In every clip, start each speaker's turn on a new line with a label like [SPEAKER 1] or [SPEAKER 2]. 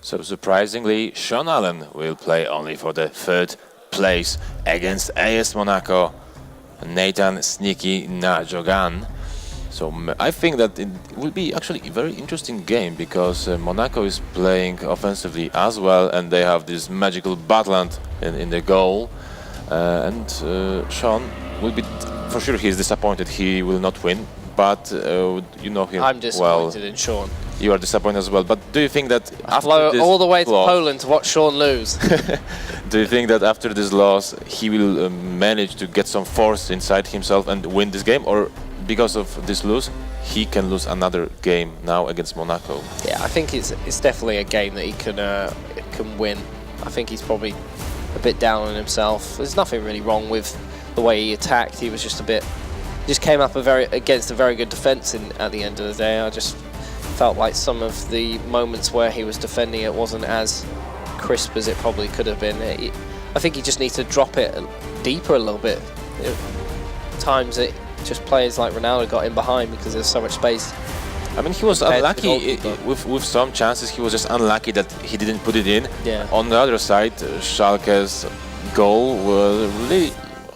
[SPEAKER 1] So surprisingly, Sean Allen will play only for the third place against AS Monaco, Nathan Sneaky Najogan. So I think that it will be actually a very interesting game because Monaco is playing offensively as well, and they have this magical Batland in the goal. And Sean will be, for sure, he is disappointed he will not win, but you know him
[SPEAKER 2] I'm disappointed in Sean.
[SPEAKER 1] You are disappointed as well, but do you think that
[SPEAKER 2] I
[SPEAKER 1] after
[SPEAKER 2] flew
[SPEAKER 1] this
[SPEAKER 2] all the way to
[SPEAKER 1] loss,
[SPEAKER 2] Poland to watch Sean lose?
[SPEAKER 1] do you think that after this loss he will manage to get some force inside himself and win this game, or because of this lose he can lose another game now against Monaco?
[SPEAKER 2] Yeah, I think it's definitely a game that he can win. I think he's probably a bit down on himself. There's nothing really wrong with the way he attacked. He was just just came up against a very good defense at the end of the day. I just felt like some of the moments where he was defending it wasn't as crisp as it probably could have been. I think he just needs to drop it deeper a little bit. Times it just players like Ronaldo got in behind because there's so much space.
[SPEAKER 1] I mean, he was unlucky with some chances. He was just unlucky that he didn't put it in.
[SPEAKER 2] Yeah.
[SPEAKER 1] On the other side, Schalke's goal was really,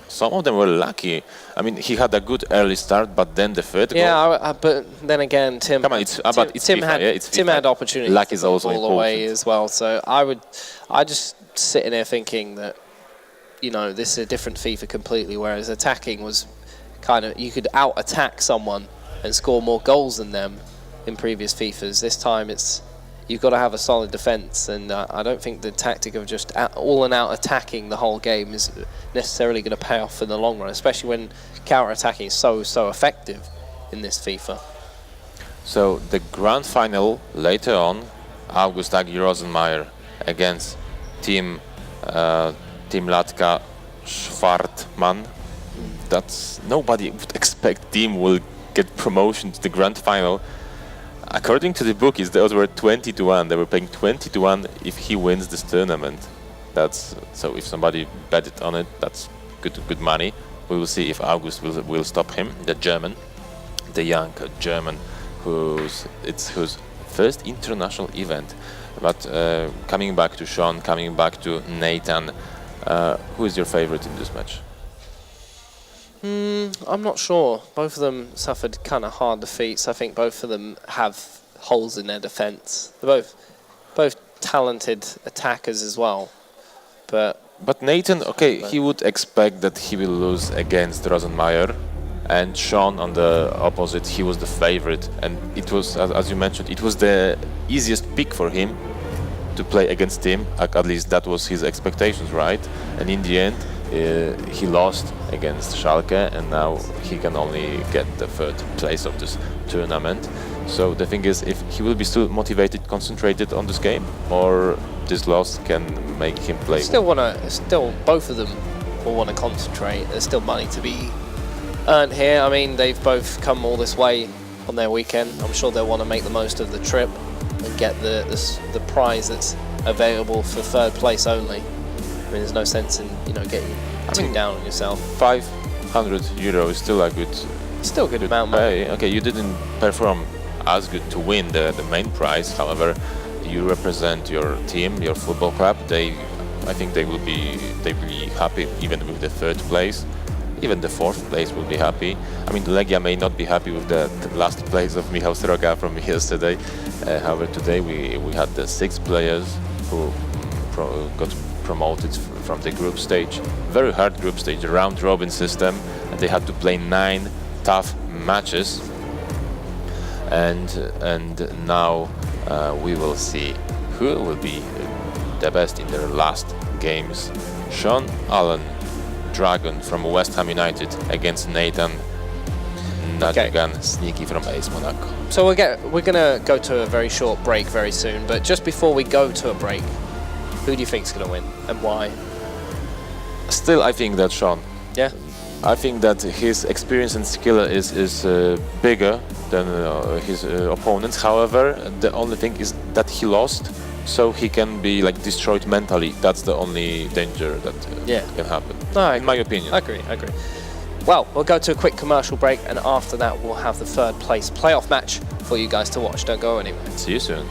[SPEAKER 1] some of them were lucky. I mean, he had a good early start, but then the third goal.
[SPEAKER 2] Yeah, but then again, Tim.
[SPEAKER 1] Come on, it's
[SPEAKER 2] Tim
[SPEAKER 1] FIFA,
[SPEAKER 2] had
[SPEAKER 1] yeah, it's
[SPEAKER 2] Tim
[SPEAKER 1] FIFA.
[SPEAKER 2] had opportunities
[SPEAKER 1] Luck
[SPEAKER 2] to
[SPEAKER 1] is
[SPEAKER 2] put
[SPEAKER 1] also
[SPEAKER 2] the ball away as well. So I just sitting there thinking that, you know, this is a different FIFA completely. Whereas attacking was kind of, you could out attack someone and score more goals than them in previous FIFAs. This time you've got to have a solid defense, and I don't think the tactic of just all and out attacking the whole game is necessarily going to pay off in the long run, especially when counter-attacking is so effective in this FIFA.
[SPEAKER 1] So the grand final later on, August Agi Rosenmeier against Team Latka Schwartman. That's, nobody would expect Team will get promotion to the grand final. According to the bookies, those were 20-1. They were paying 20-1 if he wins this tournament. That's so. If somebody betted on it, that's good money. We will see if August will stop him. The German, the young German, whose first international event. But coming back to Sean, coming back to Nathan, who is your favorite in this match?
[SPEAKER 2] I'm not sure. Both of them suffered kind of hard defeats. I think both of them have holes in their defence. They're both talented attackers as well. But
[SPEAKER 1] Nathan, okay, he would expect that he will lose against Rosenmeier, and Sean on the opposite, he was the favorite, and it was, as you mentioned, it was the easiest pick for him to play against him. At least that was his expectations, right? And in the end, he lost against Schalke, and now he can only get the third place of this tournament. So the thing is, if he will be still motivated, concentrated on this game, or this loss can make him play.
[SPEAKER 2] Still both of them will want to concentrate. There's still money to be earned here. I mean, they've both come all this way on their weekend. I'm sure they'll want to make the most of the trip and get the prize that's available for third place only. I mean, there's no sense in, you know, getting too down on yourself.
[SPEAKER 1] 500 euro is still a good
[SPEAKER 2] amount of money.
[SPEAKER 1] Okay, you didn't perform as good to win the main prize. However, you represent your team, your football club. I think they will be happy even with the third place. Even the fourth place will be happy. I mean, Legia may not be happy with the last place of Michał Sroka from yesterday. However, today we had the 6 players who got promoted from the group stage. Very hard group stage, round-robin system, and they had to play 9 tough matches. And now we will see who will be the best in their last games. Sean Allen, Dragon from West Ham United, against Nathan Najogan, Sneaky from AS Monaco.
[SPEAKER 2] So we're gonna go to a very short break very soon, but just before we go to a break, who do you think's gonna win and why?
[SPEAKER 1] Still, I think that Sean.
[SPEAKER 2] Yeah.
[SPEAKER 1] I think that his experience and skill is bigger than his opponents. However, the only thing is that he lost, so he can be like destroyed mentally. That's the only danger that can happen.
[SPEAKER 2] No,
[SPEAKER 1] in my opinion.
[SPEAKER 2] I agree. Well, we'll go to a quick commercial break, and after that we'll have the third place playoff match for you guys to watch. Don't go anywhere.
[SPEAKER 1] See you soon.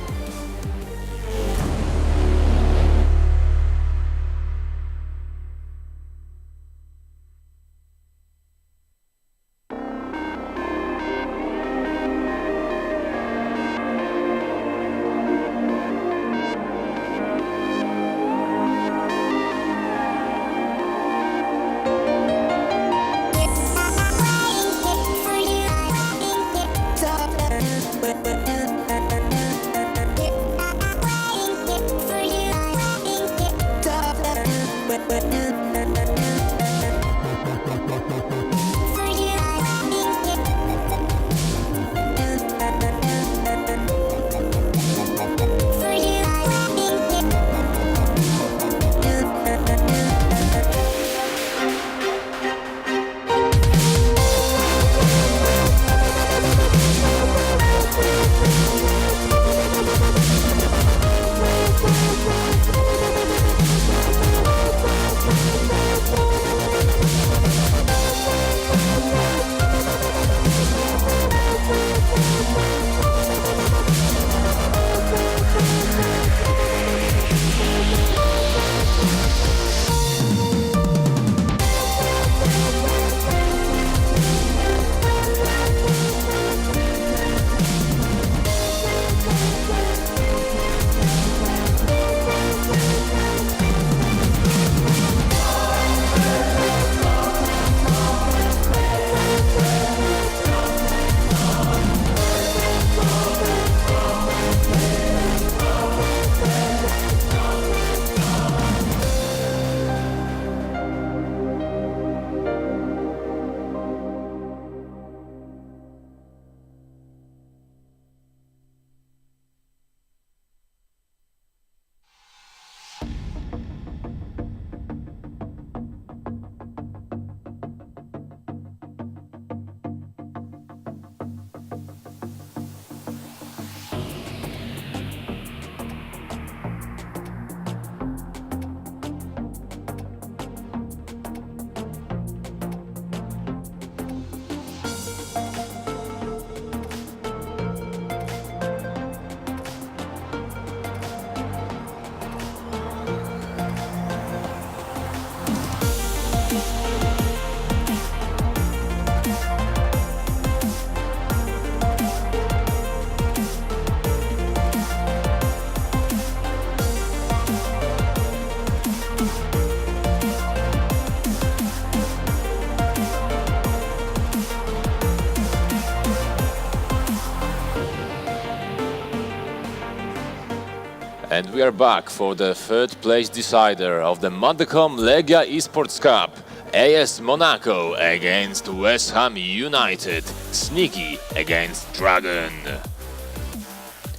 [SPEAKER 1] And we are back for the third place decider of the Monaco Legia eSports Cup. AS Monaco against West Ham United. Sneaky against Dragon.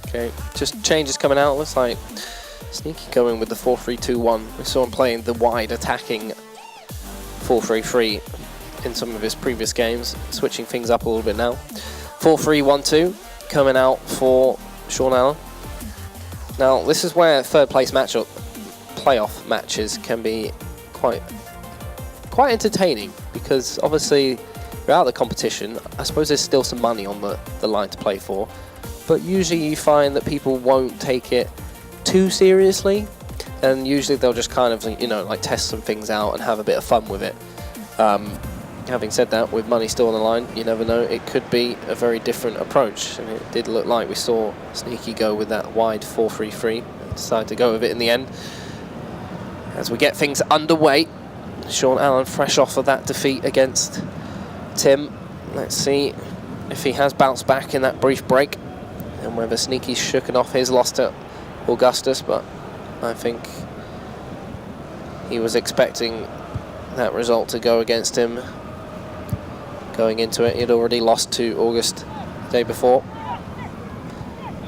[SPEAKER 2] Okay, just changes coming out. Looks like Sneaky going with the 4-3-2-1. We saw him playing the wide attacking 4-3-3 in some of his previous games, switching things up a little bit now. 4-3-1-2 coming out for Sean Allen. Now, this is where third place matchup, playoff matches can be quite entertaining, because obviously throughout the competition, I suppose there's still some money on the line to play for, but usually you find that people won't take it too seriously, and usually they'll just kind of, you know, like test some things out and have a bit of fun with it. Having said that, with money still on the line, you never know, it could be a very different approach. And it did look like we saw Sneaky go with that wide 4-3-3, decided to go with it in the end. As we get things underway, Sean Allen fresh off of that defeat against Tim. Let's see if he has bounced back in that brief break, and whether Sneaky's shooken off his loss to Augustus, but I think he was expecting that result to go against him. Going into it, he'd already lost to August the day before.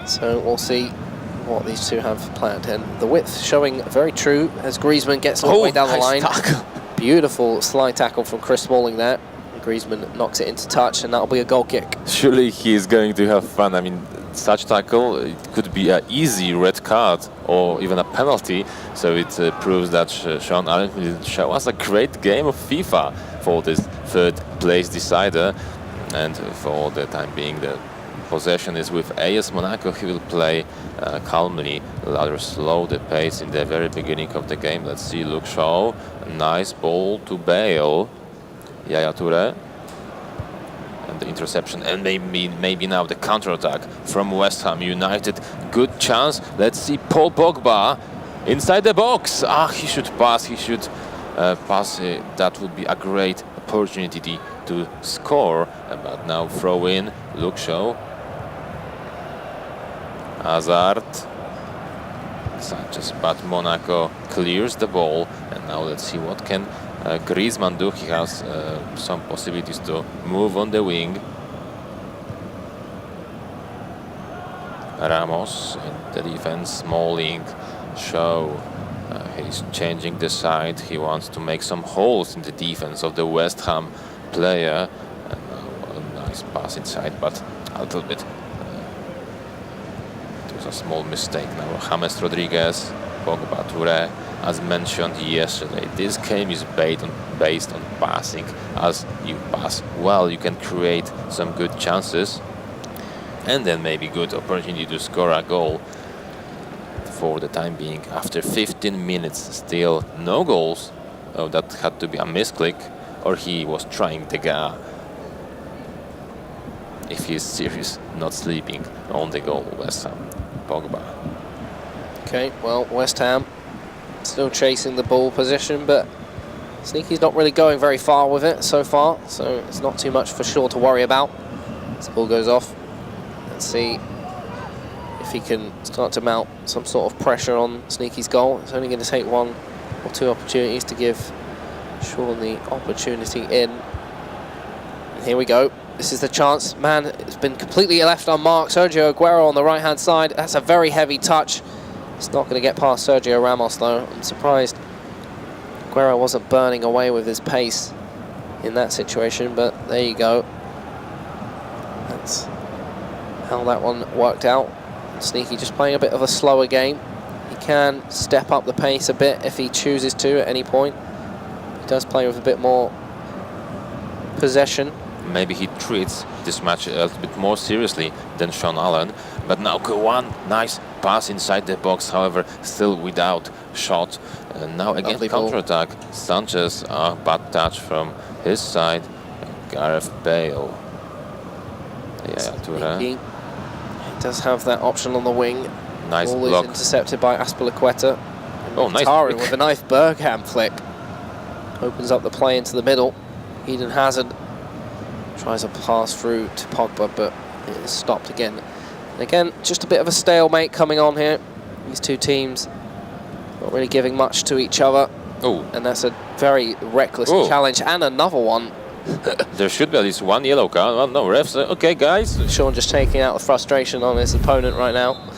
[SPEAKER 2] So we'll see what these two have planned. And the width showing very true as Griezmann gets all the way down the line.
[SPEAKER 1] Tackle.
[SPEAKER 2] Beautiful slide tackle from Chris Smalling there. Griezmann knocks it into touch, and that'll be a goal kick.
[SPEAKER 1] Surely he is going to have fun. I mean, such tackle, it could be an easy red card or even a penalty. So it proves that Sean Allen will show us a great game of FIFA for this third place decider. And for the time being, the possession is with AS Monaco. He will play calmly, rather slow the pace in the very beginning of the game. Let's see, Luke Shaw, nice ball to Bale. Yaya Toure. And the interception, and maybe now the counter-attack from West Ham United. Good chance. Let's see Paul Pogba inside the box. He should pass. He should pass. That would be a great opportunity to score. But now throw in Luke Shaw. Hazard. Sanchez, but Monaco clears the ball. And now let's see what can Griezmann do. He has some possibilities to move on the wing. Ramos in the defense, Smalling, Shaw. He's changing the side. He wants to make some holes in the defense of the West Ham player. And a nice pass inside, but a little bit. It was a small mistake now. James Rodriguez, Pogba, Toure. As mentioned yesterday, this game is based on passing. As you pass well, you can create some good chances, and then maybe good opportunity to score a goal. For the time being, after 15 minutes, still no goals. Oh, that had to be a misclick, or he was trying to get, if he's serious, not sleeping on the goal. West Ham, Pogba.
[SPEAKER 2] Okay, well, West Ham still chasing the ball position, but Sneaky's not really going very far with it so far, so it's not too much for sure to worry about. As the ball goes off, let's see if he can start to mount some sort of pressure on Sneaky's goal. It's only going to take one or two opportunities to give Sean the opportunity in. And here we go. This is the chance. Man, it's been completely left unmarked. Sergio Aguero on the right-hand side. That's a very heavy touch. It's not going to get past Sergio Ramos, though. I'm surprised Aguero wasn't burning away with his pace in that situation, but there you go. That's how that one worked out. Sneaky just playing a bit of a slower game. He can step up the pace a bit if he chooses to at any point. He does play with a bit more possession.
[SPEAKER 1] Maybe he treats this match a little bit more seriously than Sean Allen. But now one nice pass inside the box, however, still without shot. Now again, counter-attack. Sanchez, bad touch from his side. Gareth Bale. Yeah, Toure.
[SPEAKER 2] He does have that option on the wing.
[SPEAKER 1] Nice
[SPEAKER 2] Ball
[SPEAKER 1] block.
[SPEAKER 2] is intercepted by Azpilicueta.
[SPEAKER 1] Oh, nice
[SPEAKER 2] Tari
[SPEAKER 1] flick.
[SPEAKER 2] with a nice Bergham flick. Opens up the play into the middle. Eden Hazard tries a pass through to Pogba, but it is stopped again. And again, just a bit of a stalemate coming on here. These two teams not really giving much to each other.
[SPEAKER 1] Oh.
[SPEAKER 2] And that's a very reckless challenge. And another one.
[SPEAKER 1] There should be at least one yellow card. Well, no refs. Okay, guys.
[SPEAKER 2] Sean just taking out the frustration on his opponent right now.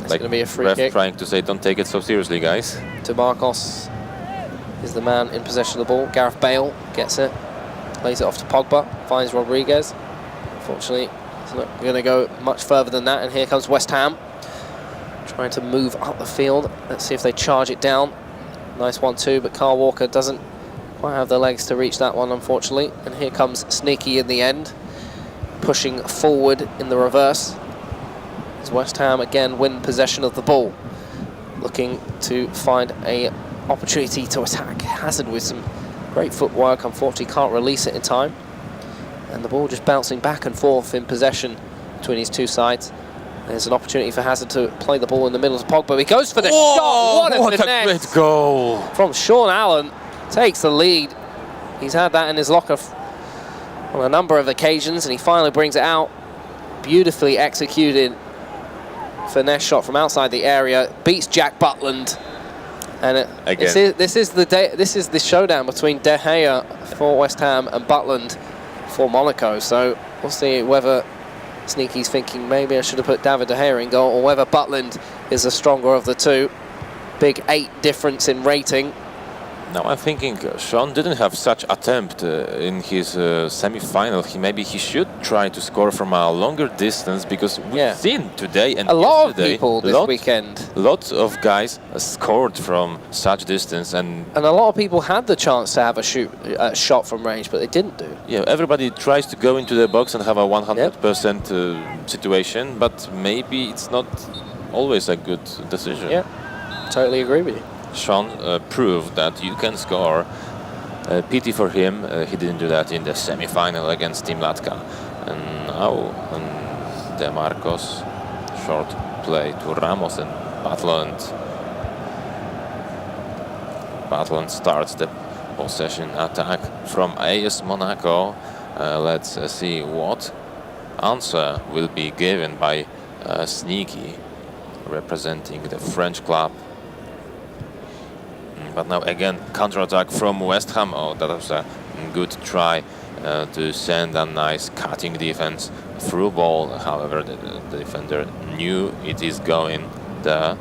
[SPEAKER 2] It's
[SPEAKER 1] like
[SPEAKER 2] going to be a free
[SPEAKER 1] ref
[SPEAKER 2] kick.
[SPEAKER 1] Trying to say, don't take it so seriously, guys.
[SPEAKER 2] To Marcos is the man in possession of the ball. Gareth Bale gets it, lays it off to Pogba, finds Rodriguez. Unfortunately, it's not going to go much further than that. And here comes West Ham, trying to move up the field. Let's see if they charge it down. Nice 1-2, but Carl Walker doesn't quite have the legs to reach that one, unfortunately. And here comes Sneaky in the end, pushing forward in the reverse. As West Ham again win possession of the ball, looking to find a opportunity to attack. Hazard with some great footwork, unfortunately can't release it in time. And the ball just bouncing back and forth in possession between these two sides. There's an opportunity for Hazard to play the ball in the middle to Pogba. He goes for the shot. What a
[SPEAKER 1] great goal
[SPEAKER 2] from Sean Allen. Takes the lead. He's had that in his locker on a number of occasions, and he finally brings it out. Beautifully executed finesse shot from outside the area. Beats Jack Butland. And this is the showdown between De Gea for West Ham and Butland for Monaco. So we'll see whether Sneaky's thinking maybe I should have put David De Gea in goal, or whether Butland is the stronger of the two. Big 8 difference in rating.
[SPEAKER 1] Now I'm thinking Sean didn't have such attempt in his semi-final. Maybe he should try to score from a longer distance, because we've seen today and
[SPEAKER 2] a lot of people this weekend.
[SPEAKER 1] Lots of guys scored from such distance, and
[SPEAKER 2] a lot of people had the chance to have a shot from range, but they didn't do.
[SPEAKER 1] Yeah, everybody tries to go into the box and have a 100% situation, but maybe it's not always a good decision.
[SPEAKER 2] Yeah, totally agree with you.
[SPEAKER 1] Sean proved that you can score. Pity for him, he didn't do that in the semi-final against Team Latka. And now De Marcos, short play to Ramos and Butland. Butland starts the possession attack from AS Monaco. Let's see what answer will be given by Sneaky, representing the French club. But now again, counter-attack from West Ham. Oh, that was a good try to send a nice cutting defense through ball. However, the defender knew it is going there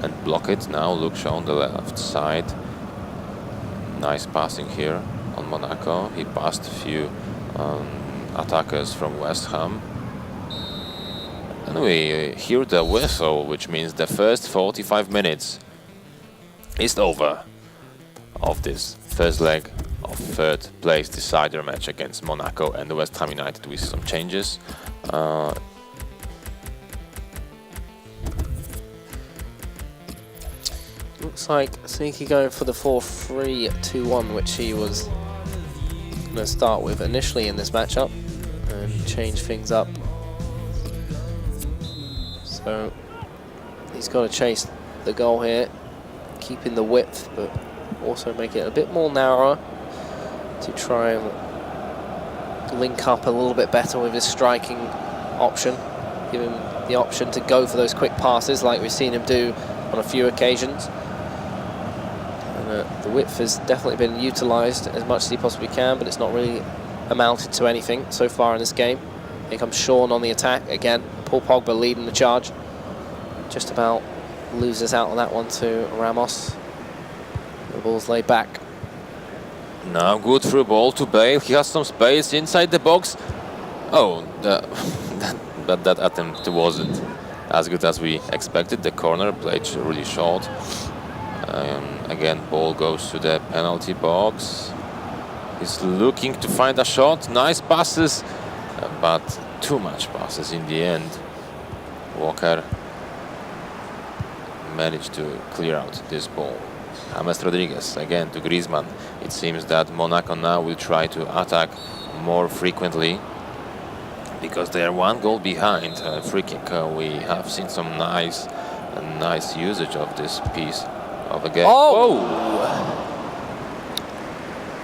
[SPEAKER 1] and block it. Now look on the left side. Nice passing here on Monaco. He passed a few attackers from West Ham. And we hear the whistle, which means the first 45 minutes is over of this first leg of third place decider match against Monaco and West Ham United, with some changes.
[SPEAKER 2] Looks like Sneaky going for the 4-3-2-1, which he was going to start with initially in this matchup, and change things up. So he's got to chase the goal here, keeping the width, but also make it a bit more narrower to try and link up a little bit better with his striking option. Give him the option to go for those quick passes like we've seen him do on a few occasions. And the width has definitely been utilised as much as he possibly can, but it's not really amounted to anything so far in this game. Here comes Sean on the attack again. Paul Pogba leading the charge. Just about loses out on that one to Ramos. The ball's laid back.
[SPEAKER 1] Now good through ball to Bale. He has some space inside the box. Oh, but that attempt wasn't as good as we expected. The corner played really short. Again, ball goes to the penalty box. He's looking to find a shot. Nice passes, but too much passes in the end. Walker managed to clear out this ball. James Rodriguez again to Griezmann. It seems that Monaco now will try to attack more frequently, because they are 1 goal behind. Free kick. We have seen some nice usage of this piece of a game.
[SPEAKER 2] Oh!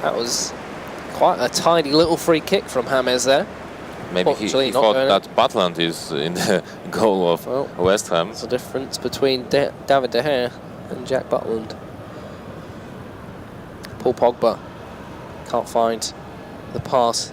[SPEAKER 2] That was quite a tiny little free kick from James there.
[SPEAKER 1] Maybe he thought that Butland is in the goal of West Ham.
[SPEAKER 2] There's a difference between David De Gea and Jack Butland. Paul Pogba can't find the pass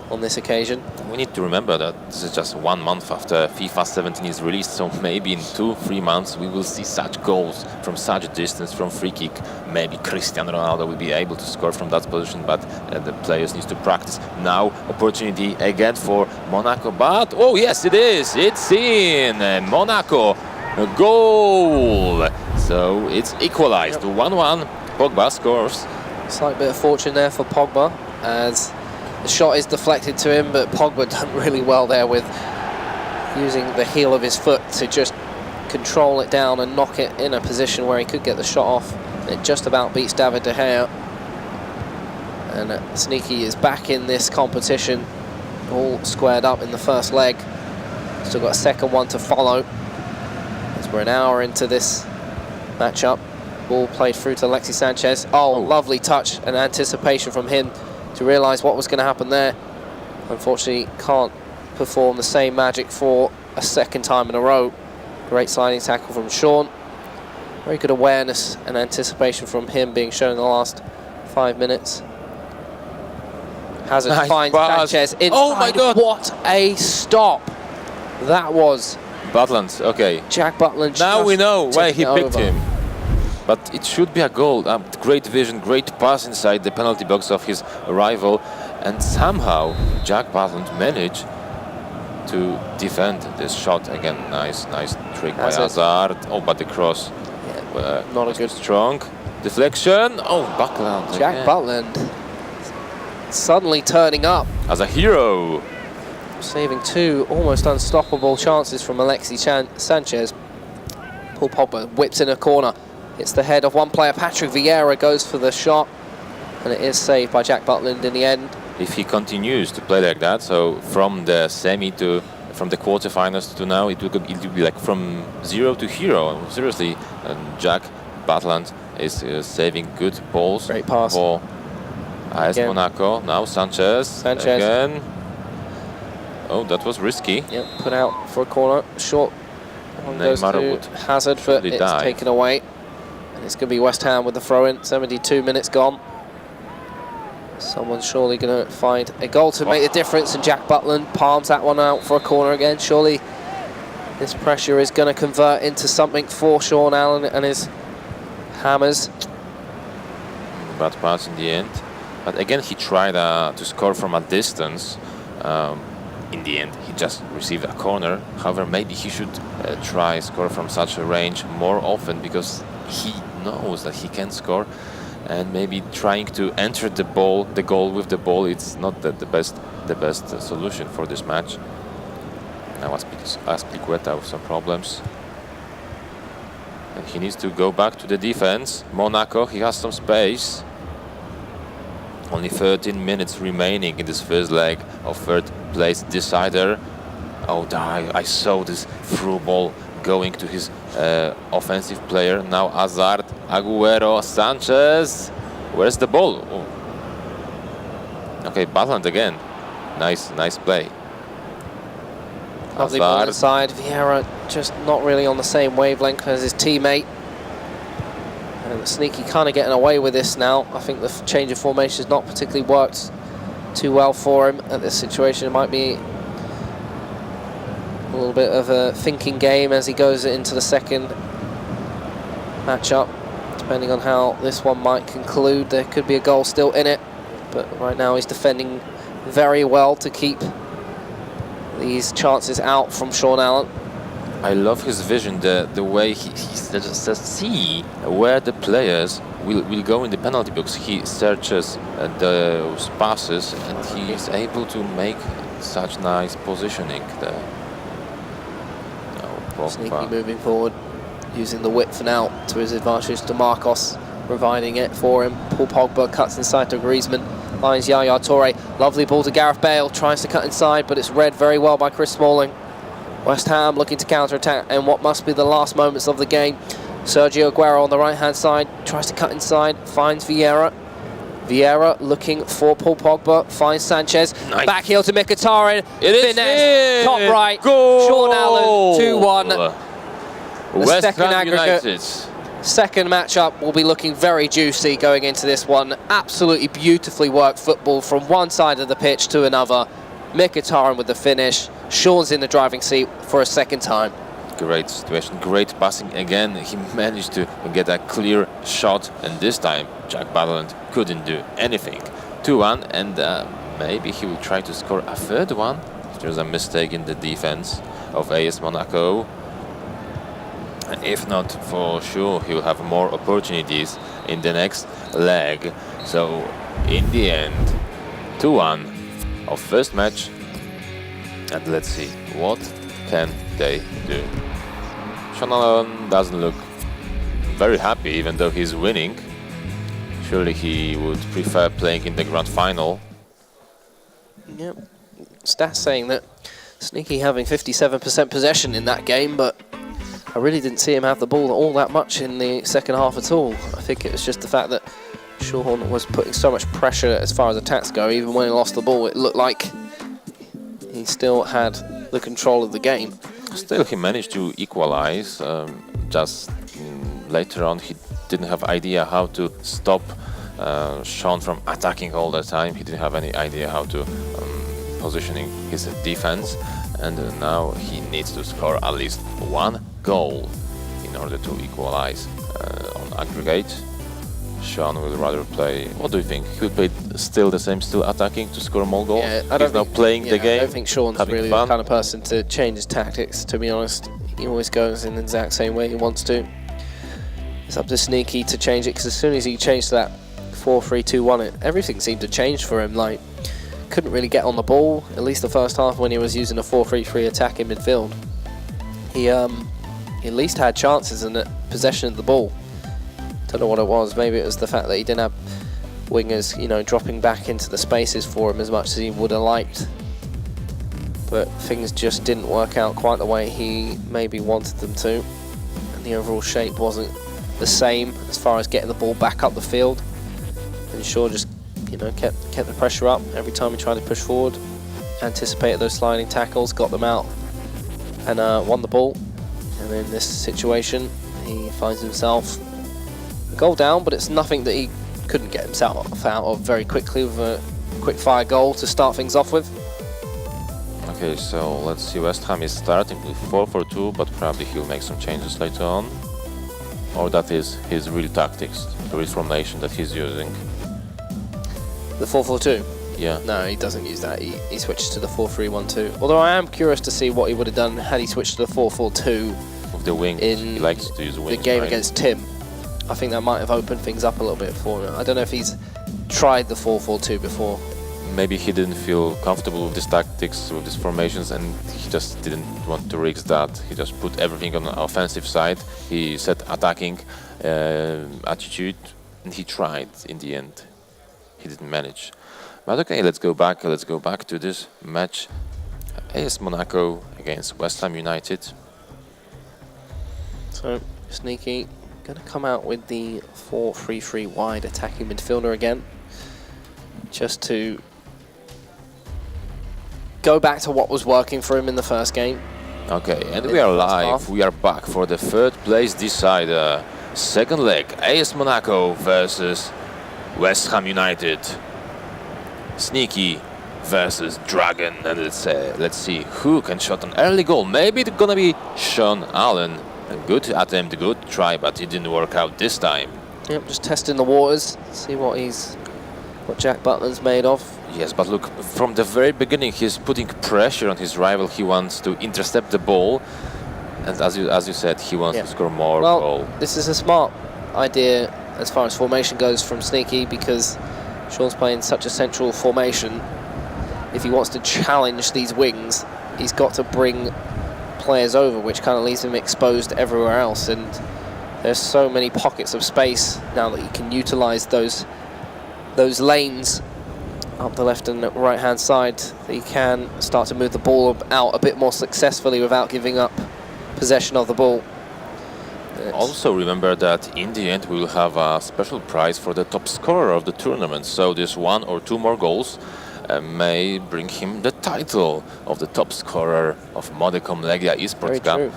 [SPEAKER 2] on this occasion.
[SPEAKER 1] We need to remember that this is just 1 month after FIFA 17 is released, so maybe in 2-3 months we will see such goals from such distance, from free kick. Maybe Cristiano Ronaldo will be able to score from that position, but the players need to practice. Now opportunity again for Monaco, but oh yes, it is, it's in Monaco, a goal. So it's equalized to 1-1. Pogba scores.
[SPEAKER 2] Slight bit of fortune there for Pogba, as the shot is deflected to him, but Pogba done really well there with using the heel of his foot to just control it down and knock it in a position where he could get the shot off. It just about beats David De Gea. And Sneaky is back in this competition, all squared up in the first leg. Still got a second one to follow, as we're an hour into this matchup. Ball played through to Alexis Sanchez. Oh, lovely touch and anticipation from him to realise what was going to happen there. Unfortunately, can't perform the same magic for a second time in a row. Great sliding tackle from Sean. Very good awareness and anticipation from him being shown in the last 5 minutes. Hazard finds Sanchez inside.
[SPEAKER 1] Oh my God!
[SPEAKER 2] What a stop that was.
[SPEAKER 1] Butland, okay.
[SPEAKER 2] Jack Butland.
[SPEAKER 1] Now we know why he picked him. But it should be a goal. Great vision, great pass inside the penalty box of his rival, and somehow Jack Butland managed to defend this shot again. Nice trick by Hazard. Oh, but the cross,
[SPEAKER 2] not a good
[SPEAKER 1] strong deflection. Oh, Butland.
[SPEAKER 2] Jack Butland suddenly turning up
[SPEAKER 1] as a hero,
[SPEAKER 2] saving 2 almost unstoppable chances from Alexis Sanchez. Paul Pogba whips in a corner. It's the head of one player. Patrick Vieira goes for the shot, and it is saved by Jack Butland in the end.
[SPEAKER 1] If he continues to play like that, so from the from the quarterfinals to now, it will be like from 0 to hero. Seriously, and Jack Butland is saving good balls.
[SPEAKER 2] Great pass
[SPEAKER 1] for AS Monaco. Now Sanchez again. Oh, that was risky.
[SPEAKER 2] Yep, put out for a corner. Short one goes to Hazard, but it's taken away. It's going to be West Ham with the throw-in. 72 minutes gone. Someone's surely going to find a goal to make the difference, and Jack Butland palms that one out for a corner again. Surely this pressure is going to convert into something for Sean Allen and his Hammers.
[SPEAKER 1] Bad pass in the end. But again, he tried to score from a distance. In the end, he just received a corner. However, maybe he should try score from such a range more often, because he knows that he can score, and maybe trying to enter the goal with the ball, it's not the best solution for this match. Now Qwatti with some problems, and he needs to go back to the defense. Monaco, he has some space. Only 13 minutes remaining in this first leg of third place decider. Oh, I saw this through ball going to his offensive player. Now Hazard, Aguero, Sanchez. Where's the ball? Oh. Okay, Butland again. Nice play.
[SPEAKER 2] Lovely ball inside. Vieira just not really on the same wavelength as his teammate. And Sneaky kind of getting away with this now. I think the change of formation has not particularly worked too well for him at this situation. It might be a little bit of a thinking game as he goes into the second matchup. Depending on how this one might conclude, there could be a goal still in it. But right now he's defending very well to keep these chances out from Sean Allen.
[SPEAKER 1] I love his vision, the way he just see where the players will go in the penalty box. He searches those passes, and he is able to make such nice positioning there.
[SPEAKER 2] Sneaky moving forward, using the width now to his advantage. To Marcos, providing it for him. Paul Pogba cuts inside to Griezmann, finds Yaya Toure. Lovely ball to Gareth Bale, tries to cut inside, but it's read very well by Chris Smalling. West Ham looking to counter-attack and what must be the last moments of the game. Sergio Aguero on the right-hand side, tries to cut inside, finds Vieira. Vieira looking for Paul Pogba, finds Sanchez,
[SPEAKER 1] Nice.
[SPEAKER 2] back heel to Mkhitaryan,
[SPEAKER 1] It is
[SPEAKER 2] finesse,
[SPEAKER 1] in.
[SPEAKER 2] top right,
[SPEAKER 1] Goal.
[SPEAKER 2] Sean Allen, 2-1.
[SPEAKER 1] West
[SPEAKER 2] second
[SPEAKER 1] Ham
[SPEAKER 2] aggregate.
[SPEAKER 1] United.
[SPEAKER 2] Second matchup will be looking very juicy going into this one. Absolutely beautifully worked football from one side of the pitch to another. Mkhitaryan with the finish. Sean's in the driving seat for a second time.
[SPEAKER 1] Great situation, great passing again. He managed to get a clear shot, and this time Jack Butland couldn't do anything. 2-1, and maybe he will try to score a third one. There's a mistake in the defense of AS Monaco. If not, for sure he'll have more opportunities in the next leg. So in the end, 2-1 of first match, and let's see what can they do. Sean Allen doesn't look very happy, even though he's winning. Surely he would prefer playing in the grand final.
[SPEAKER 2] Yep. Stats saying that Sneaky having 57% possession in that game, but I really didn't see him have the ball all that much in the second half at all. I think it was just the fact that Sean was putting so much pressure as far as attacks go. Even when he lost the ball, it looked like he still had the control of the game.
[SPEAKER 1] Still, he managed to equalize. Just later on, he didn't have idea how to stop Sean from attacking all the time. He didn't have any idea how to positioning his defense, and now he needs to score at least one goal in order to equalize on aggregate. Sean will rather play. What do you think? He will play still the same, still attacking to score more goals?
[SPEAKER 2] Yeah, I don't
[SPEAKER 1] He's now playing the game.
[SPEAKER 2] I don't think Sean's really
[SPEAKER 1] fun.
[SPEAKER 2] the kind of person to change his tactics, to be honest. He always goes in the exact same way he wants to. It's up to Sneaky to change it, because as soon as he changed that 4-3-2-1, everything seemed to change for him. Like, couldn't really get on the ball, at least the first half when he was using a 4-3-3 attack in midfield. He at least had chances and possession of the ball. Don't know what it was. Maybe it was the fact that he didn't have wingers, you know, dropping back into the spaces for him as much as he would have liked. But things just didn't work out quite the way he maybe wanted them to, and the overall shape wasn't the same as far as getting the ball back up the field. And Shaw just, you know, kept the pressure up every time he tried to push forward, anticipated those sliding tackles, got them out, and won the ball. And in this situation, he finds himself a goal down, but it's nothing that he couldn't get himself out of very quickly with a quick fire goal to start things off with.
[SPEAKER 1] Okay, so let's see. West Ham is starting with 4-4-2, but probably he'll make some changes later on. Or that is his real tactics, the real formation that he's using.
[SPEAKER 2] The 4-4-2?
[SPEAKER 1] Yeah.
[SPEAKER 2] No, he doesn't use that. He switches to the 4-3-1-2. Although I am curious to see what he would have done had he switched to the 4-4-2
[SPEAKER 1] With the wings, he likes to use wings.
[SPEAKER 2] The game
[SPEAKER 1] right?
[SPEAKER 2] against Tim. I think that might have opened things up a little bit for him. I don't know if he's tried the 4-4-2 before.
[SPEAKER 1] Maybe he didn't feel comfortable with these tactics, with these formations, and he just didn't want to risk that. He just put everything on the offensive side. He set attacking attitude, and he tried. In the end, he didn't manage. But okay, let's go back to this match. AS Monaco against West Ham United.
[SPEAKER 2] So Sneaky going to come out with the 4-3-3 wide attacking midfielder again, just to go back to what was working for him in the first game.
[SPEAKER 1] Okay, and we are live. We are back for the third place decider. Second leg, AS Monaco versus West Ham United. Sneaky versus Dragon, and let's see who can shot an early goal. Maybe it's gonna be Sean Allen. A good attempt, good try, but it didn't work out this time.
[SPEAKER 2] Yep, just testing the waters, see what Jack Butland's made of.
[SPEAKER 1] Yes, but look, from the very beginning, he's putting pressure on his rival. He wants to intercept the ball, and as you said, he wants to score more goal.
[SPEAKER 2] This is a smart idea as far as formation goes from Sneaky, because Sean's playing such a central formation. If he wants to challenge these wings, he's got to bring players over, which kind of leaves him exposed everywhere else. And there's so many pockets of space now that he can utilize those lanes up the left and right hand side, that he can start to move the ball out a bit more successfully without giving up possession of the ball.
[SPEAKER 1] Also remember that in the end we will have a special prize for the top scorer of the tournament. So this 1 or 2 more goals may bring him the title of the top scorer of Monaco Legia eSports Cup.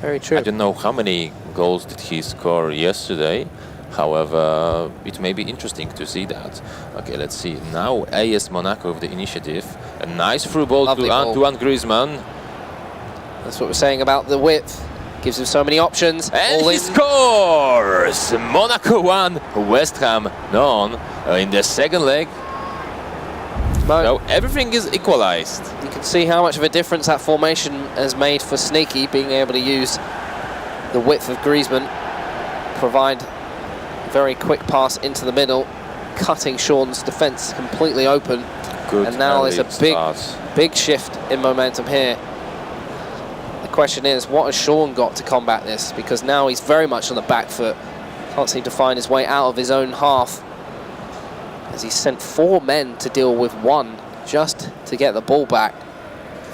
[SPEAKER 2] Very true.
[SPEAKER 1] I don't know how many goals did he score yesterday. However, it may be interesting to see that. Okay, let's see. Now AS Monaco with the initiative. A nice through ball to Antoine Griezmann.
[SPEAKER 2] That's what we're saying about the width. Gives him so many options.
[SPEAKER 1] And he scores! Monaco 1, West Ham none in the second leg. So everything is equalized.
[SPEAKER 2] You can see how much of a difference that formation has made for Sneaky, being able to use the width of Griezmann, provide a very quick pass into the middle, cutting Sean's defence completely open.
[SPEAKER 1] Good,
[SPEAKER 2] and now there's a big shift in momentum here. The question is, what has Sean got to combat this? Because now he's very much on the back foot. Can't seem to find his way out of his own half, as he sent 4 men to deal with 1 just to get the ball back.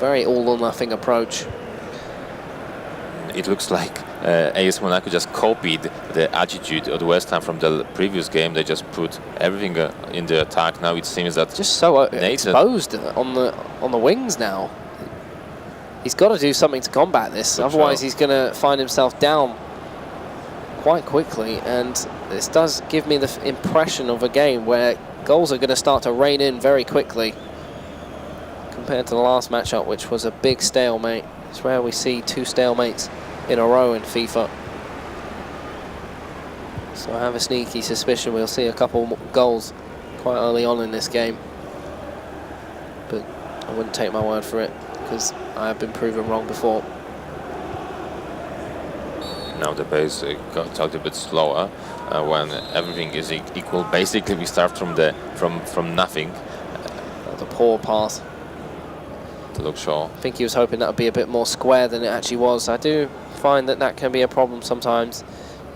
[SPEAKER 2] Very all-or-nothing approach.
[SPEAKER 1] It looks like AS Monaco just copied the attitude of the West Ham from the previous game. They just put everything in the attack. Now it seems that
[SPEAKER 2] just so exposed on the wings now. He's got to do something to combat this, otherwise he's going to find himself down quite quickly. And this does give me the impression of a game where goals are going to start to rain in very quickly, compared to the last matchup, which was a big stalemate. It's rare we see 2 stalemates in a row in FIFA. So I have a sneaky suspicion we'll see a couple more goals quite early on in this game. But I wouldn't take my word for it, because I have been proven wrong before.
[SPEAKER 1] Now the pace got a little bit slower when everything is equal. Basically, we start from nothing.
[SPEAKER 2] The poor pass
[SPEAKER 1] to Luke Shaw.
[SPEAKER 2] I think he was hoping that would be a bit more square than it actually was. I do find that can be a problem sometimes,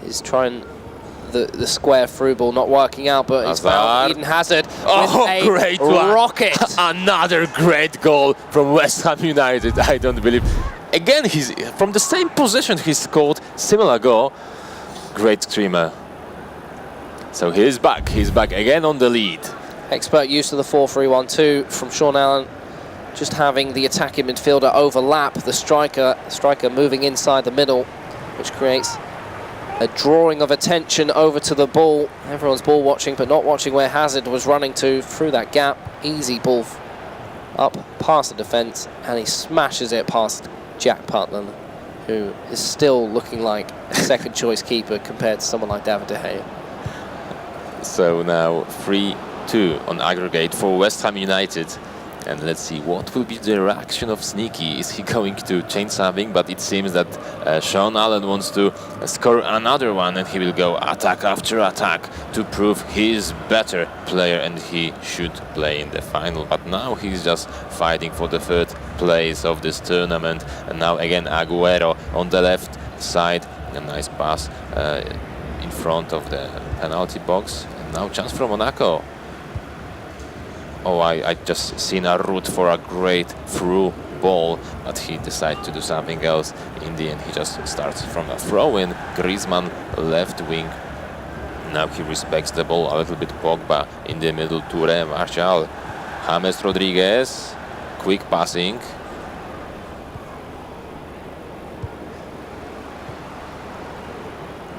[SPEAKER 2] is trying the square through ball not working out, but it's found Eden Hazard with a
[SPEAKER 1] great
[SPEAKER 2] rocket.
[SPEAKER 1] Another great goal from West Ham United. I don't believe. Again, he's from the same position he scored similar goal. Great screamer. So he's back again on the lead.
[SPEAKER 2] Expert use of the 4-3-1-2 from Sean Allen, just having the attacking midfielder overlap the striker moving inside the middle, which creates a drawing of attention over to the ball. Everyone's ball watching, but not watching where Hazard was running to through that gap. Easy ball up past the defence, and he smashes it past Jack Putland, who is still looking like a second choice keeper compared to someone like David De Gea.
[SPEAKER 1] So now 3-2 on aggregate for West Ham United. And let's see what will be the reaction of Sneaky. Is he going to change something? But it seems that Sean Allen wants to score another one, and he will go attack after attack to prove he's better player and he should play in the final. But now he's just fighting for the 3rd place of this tournament. And now again Aguero on the left side. A nice pass in front of the penalty box. And now chance for Monaco. Oh, I just seen a route for a great through ball, but he decided to do something else. In the end, he just starts from a throw-in. Griezmann, left wing. Now he respects the ball a little bit. Pogba in the middle. Touré, Martial, James Rodriguez. Quick passing.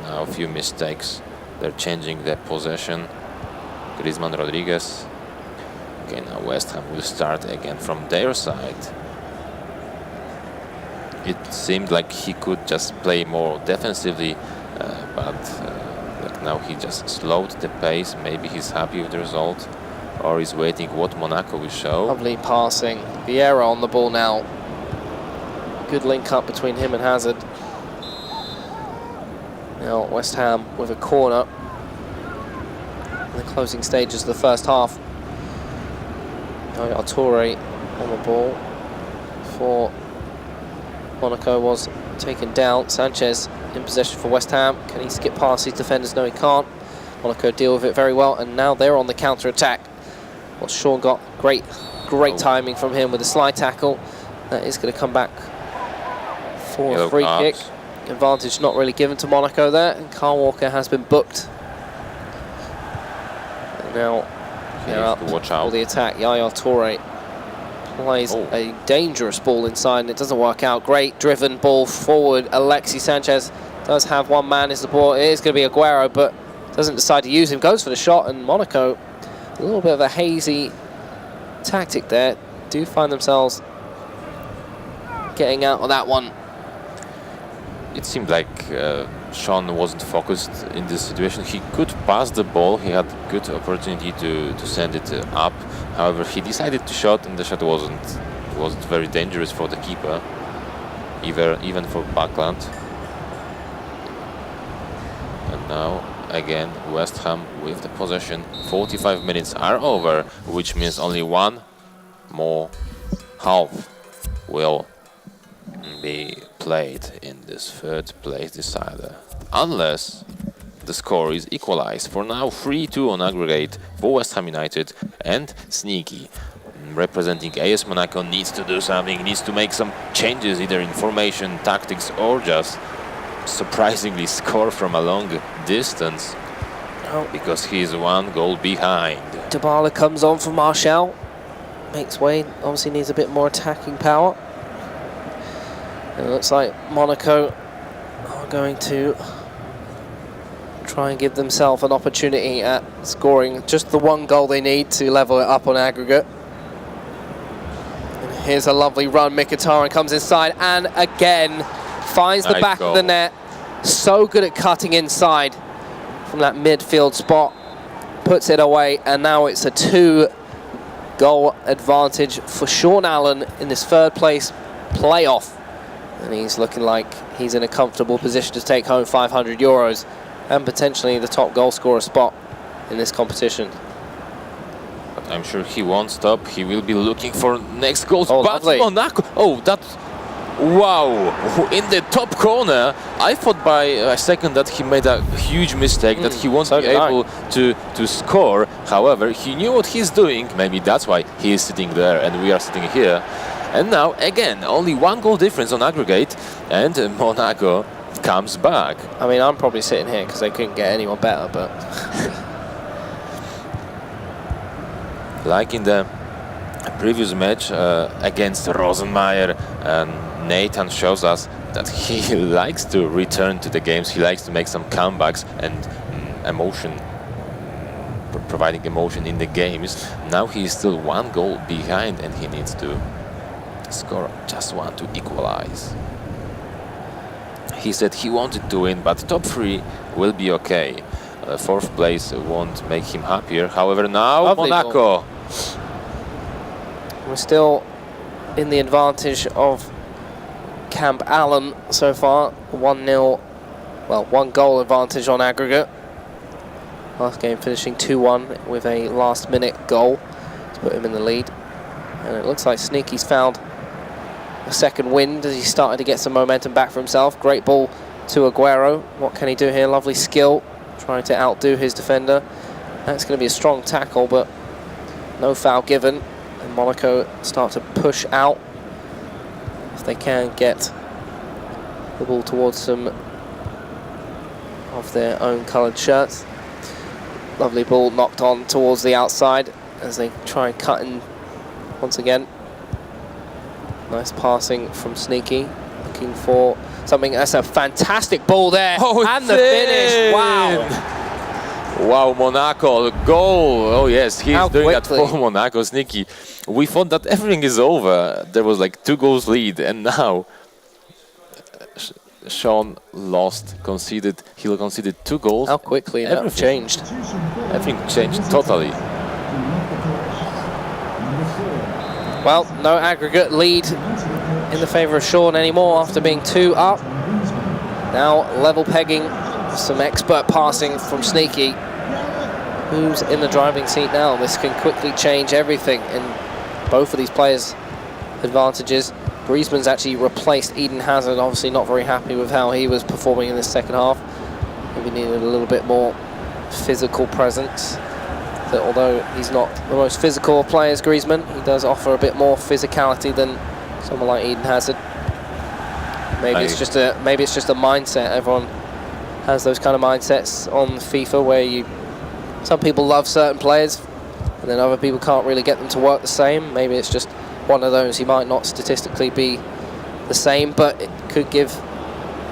[SPEAKER 1] Now a few mistakes. They're changing their possession. Griezmann, Rodriguez. Okay, now West Ham will start again from their side. It seemed like he could just play more defensively, but like now he just slowed the pace. Maybe he's happy with the result, or he's waiting what Monaco will show.
[SPEAKER 2] Lovely passing. Vieira on the ball now. Good link up between him and Hazard. Now West Ham with a corner in the closing stages of the first half. Touré on the ball for Monaco was taken down. Sanchez in possession for West Ham. Can he skip past his defenders? No, he can't. Monaco deal with it very well, and now they're on the counter-attack. What Sean got, great timing from him with a slide tackle. That is going to come back for a free kick. Advantage not really given to Monaco there, and Kyle Walker has been booked. And now they're up
[SPEAKER 1] watch out
[SPEAKER 2] for the attack. Yaya Toure plays a dangerous ball inside, and it doesn't work out. Great driven ball forward. Alexis Sanchez does have one man in support. It is going to be Aguero, but doesn't decide to use him. Goes for the shot, and Monaco, a little bit of a hazy tactic there, do find themselves getting out of that one.
[SPEAKER 1] It seemed like Sean wasn't focused in this situation. He could pass the ball. He had a good opportunity to send it up. However, he decided to shot, and the shot wasn't very dangerous for the keeper, even for Buckland. And now again West Ham with the possession. 45 minutes are over, which means only one more half will be played in this third place decider, unless the score is equalized. For now, 3-2 on aggregate for West Ham United, and Sneaky, representing AS Monaco, needs to do something, needs to make some changes either in formation, tactics, or just surprisingly score from a long distance, because he is one goal behind.
[SPEAKER 2] Dybala comes on for Martial, makes way, obviously needs a bit more attacking power. And it looks like Monaco are going to try and give themselves an opportunity at scoring just the one goal they need to level it up on aggregate. And here's a lovely run. Mkhitaryan comes inside and again finds the back of the net. So good at cutting inside from that midfield spot. Puts it away, and now it's a 2-goal advantage for Sean Allen in this third place playoff. And he's looking like he's in a comfortable position to take home €500 and potentially the top goal scorer spot in this competition.
[SPEAKER 1] But I'm sure he won't stop. He will be looking for next goals.
[SPEAKER 2] Oh,
[SPEAKER 1] but
[SPEAKER 2] lovely.
[SPEAKER 1] Monaco, wow! In the top corner, I thought by a second that he made a huge mistake, that he won't be able to score. However, he knew what he's doing. Maybe that's why he is sitting there and we are sitting here. And now, again, only one goal difference on aggregate, and Monaco comes back.
[SPEAKER 2] I mean, I'm probably sitting here because they couldn't get anyone better, but...
[SPEAKER 1] Like in the previous match against Rosenmeier, Nathan shows us that he likes to return to the games. He likes to make some comebacks and providing emotion in the games. Now he is still one goal behind, and he needs to score just one to equalize. He said he wanted to win, but top 3 will be okay. Fourth place won't make him happier. However, now lovely Monaco.
[SPEAKER 2] Goal. We're still in the advantage of Camp Allen so far. 1-0, well, 1-goal advantage on aggregate. Last game finishing 2-1 with a last-minute goal to put him in the lead. And it looks like Sneaky's found a second wind as he started to get some momentum back for himself. Great ball to Aguero. What can he do here? Lovely skill, trying to outdo his defender. That's going to be a strong tackle, but no foul given. And Monaco start to push out if they can get the ball towards some of their own coloured shirts. Lovely ball knocked on towards the outside as they try and cut in once again. Nice passing from Sneaky, looking for something. That's a fantastic ball there. And the finish, wow.
[SPEAKER 1] Wow, Monaco, the goal. Oh yes, he's doing that for Monaco. Sneaky. We thought that everything is over. There was like 2 goals lead, and now Sean conceded 2 goals.
[SPEAKER 2] How quickly that changed.
[SPEAKER 1] Everything changed totally.
[SPEAKER 2] Well, no aggregate lead in the favour of Sean anymore after being 2 up. Now level pegging, some expert passing from Sneaky. Who's in the driving seat now? This can quickly change everything in both of these players' advantages. Griezmann's actually replaced Eden Hazard, obviously not very happy with how he was performing in the second half. Maybe needed a little bit more physical presence. That although he's not the most physical of players, Griezmann, he does offer a bit more physicality than someone like Eden Hazard. Maybe it's just a mindset. Everyone has those kind of mindsets on FIFA where some people love certain players and then other people can't really get them to work the same. Maybe it's just one of those. He might not statistically be the same, but it could give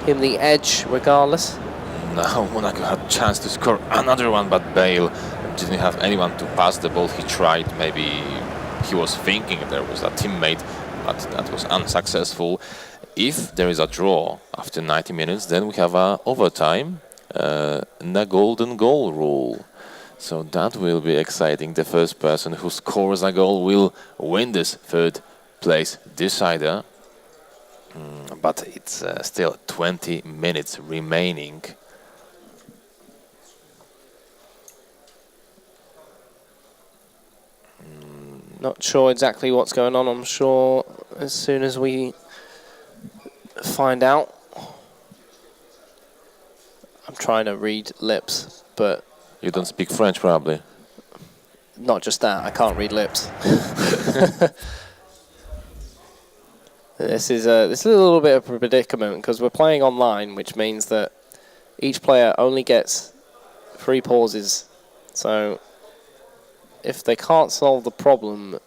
[SPEAKER 2] him the edge regardless.
[SPEAKER 1] Now Monaco had a chance to score another one, but Bale didn't have anyone to pass the ball. He tried, maybe he was thinking there was a teammate, but that was unsuccessful. If there is a draw after 90 minutes, then we have a overtime and a golden goal rule. So that will be exciting. The first person who scores a goal will win this third place decider. But it's still 20 minutes remaining.
[SPEAKER 2] Not sure exactly what's going on. I'm sure as soon as we find out. I'm trying to read lips, but...
[SPEAKER 1] You don't speak French, probably.
[SPEAKER 2] Not just that, I can't read lips. This is a little bit of a predicament because we're playing online, which means that each player only gets 3 pauses. So if they can't solve the problem,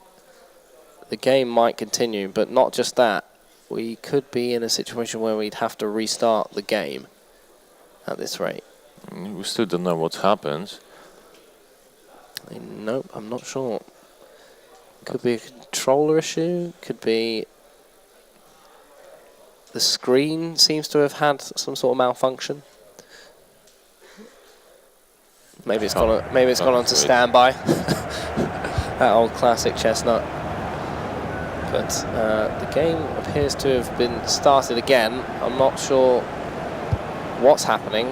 [SPEAKER 2] the game might continue, but not just that. We could be in a situation where we'd have to restart the game at this rate.
[SPEAKER 1] We still don't know what happens.
[SPEAKER 2] Nope, I'm not sure. Could be a controller issue, could be the screen seems to have had some sort of malfunction. Maybe it's gone on to standby. That old classic chestnut. But the game appears to have been started again. I'm not sure what's happening.